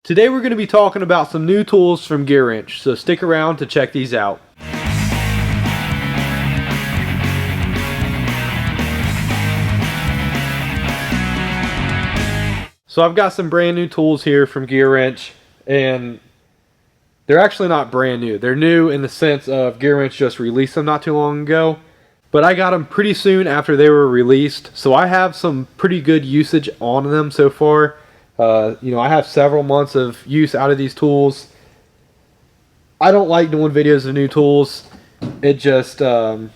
Today we're going to be talking about some new tools from Gearwrench, so stick around to check these out. So I've got some brand new tools here from Gearwrench, and they're actually not brand new. They're new in the sense of Gearwrench just released them not too long ago, but I got them pretty soon after they were released, so I have some pretty good usage on them so far. I have several months of use out of these tools. I don't like doing videos of new tools. It just, I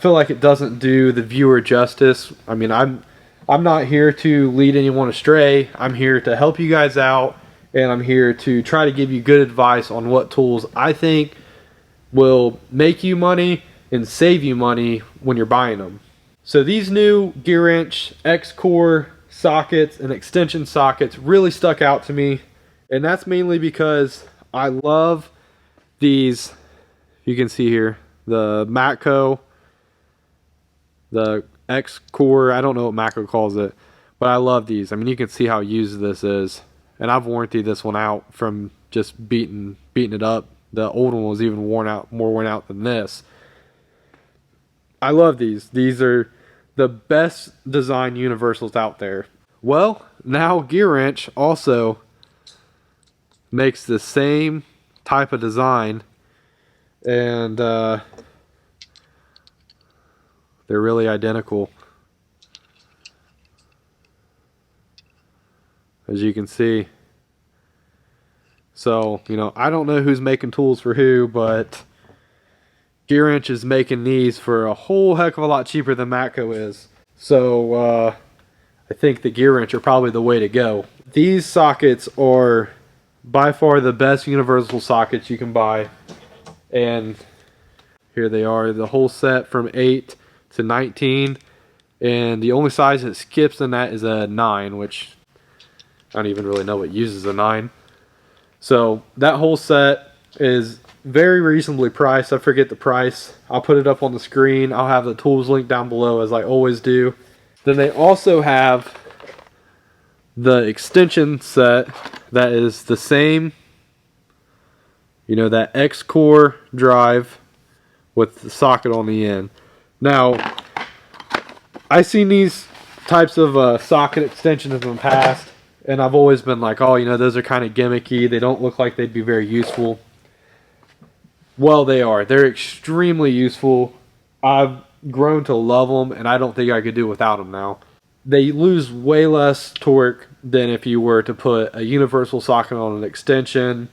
feel like it doesn't do the viewer justice. I mean, I'm not here to lead anyone astray. I'm here to help you guys out, and I'm here to try to give you good advice on what tools I think will make you money and save you money when you're buying them. So these new Gearwrench XCore sockets and extension sockets really stuck out to me, and that's mainly because I love these. You can see here the Matco, the XCore. I don't know what Matco calls it, but I love these. I mean, you can see how used this is, and I've warranted this one out from just beating it up. The old one was even more worn out than this. I love these. These are the best design universals out there. Well, now Gearwrench also makes the same type of design, and they're really identical, as you can see. So, I don't know who's making tools for who, but Gearwrench is making these for a whole heck of a lot cheaper than Matco is. So, I think the Gearwrench are probably the way to go. These sockets are by far the best universal sockets you can buy. And here they are, the whole set from 8 to 19. And the only size that skips in that is a 9, which I don't even really know what uses a 9. So that whole set is very reasonably priced. I forget the price. I'll put it up on the screen. I'll have the tools linked down below, as I always do. Then they also have the extension set that is the same, that XCore drive with the socket on the end. Now, I've seen these types of socket extensions in the past, and I've always been like, oh, those are kind of gimmicky. They don't look like they'd be very useful. Well, they are. They're extremely useful. I've grown to love them, and I don't think I could do without them now. They lose way less torque than if you were to put a universal socket on an extension,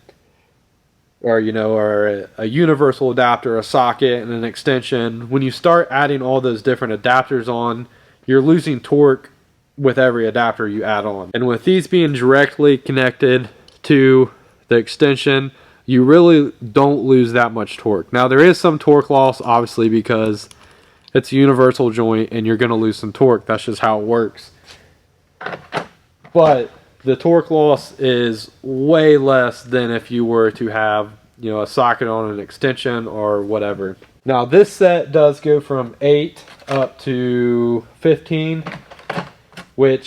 or a universal adapter, a socket, and an extension. When you start adding all those different adapters on, you're losing torque with every adapter you add on. And with these being directly connected to the extension, you really don't lose that much torque. Now, there is some torque loss, obviously, because it's a universal joint and you're going to lose some torque. That's just how it works. But the torque loss is way less than if you were to have, a socket on an extension or whatever. Now, this set does go from 8 up to 15, and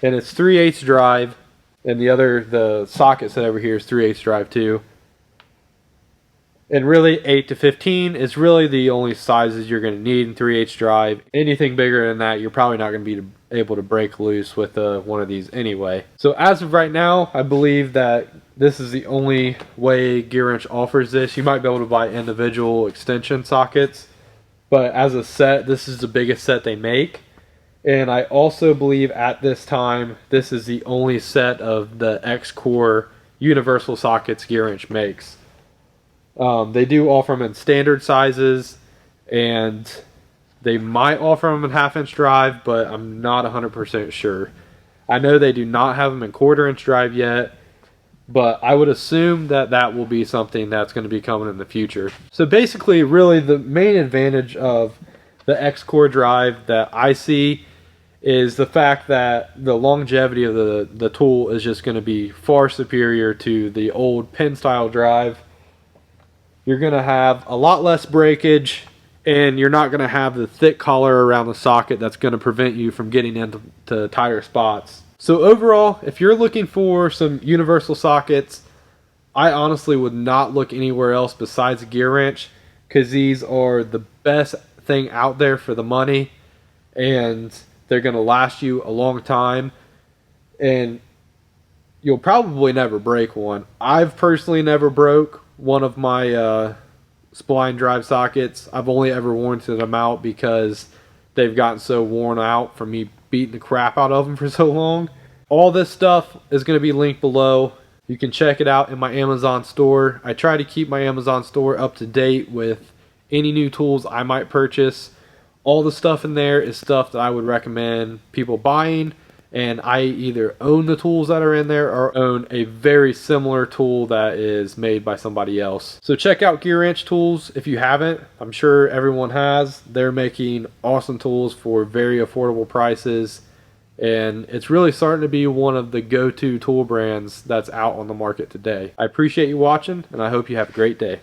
it's 3/8 drive, and the socket set over here is 3/8 drive too. And really, 8 to 15 is really the only sizes you're going to need in 3/8 drive. Anything bigger than that, you're probably not going to be able to break loose with one of these anyway. So as of right now, I believe that this is the only way Gearwrench offers this. You might be able to buy individual extension sockets, but as a set, this is the biggest set they make. And I also believe at this time, this is the only set of the XCore universal sockets Gearwrench makes. They do offer them in standard sizes, and they might offer them in 1/2-inch drive, but I'm not 100% sure. I know they do not have them in 1/4-inch drive yet, but I would assume that that will be something that's going to be coming in the future. So basically, really, the main advantage of the XCore drive that I see is the fact that the longevity of the tool is just going to be far superior to the old pin style drive. You're going to have a lot less breakage, and you're not going to have the thick collar around the socket that's going to prevent you from getting into tighter spots. So overall, if you're looking for some universal sockets, I honestly would not look anywhere else besides Gearwrench, because these are the best thing out there for the money, and they're going to last you a long time, and you'll probably never break one. I've personally never broke one of my spline drive sockets. I've only ever warranted them out because they've gotten so worn out from me beating the crap out of them for so long. All this stuff is going to be linked below. You can check it out in my Amazon store. I try to keep my Amazon store up to date with any new tools I might purchase. All the stuff in there is stuff that I would recommend people buying, and I either own the tools that are in there or own a very similar tool that is made by somebody else. So check out Gearwrench tools if you haven't. I'm sure everyone has. They're making awesome tools for very affordable prices, and it's really starting to be one of the go-to tool brands that's out on the market today. I appreciate you watching, and I hope you have a great day.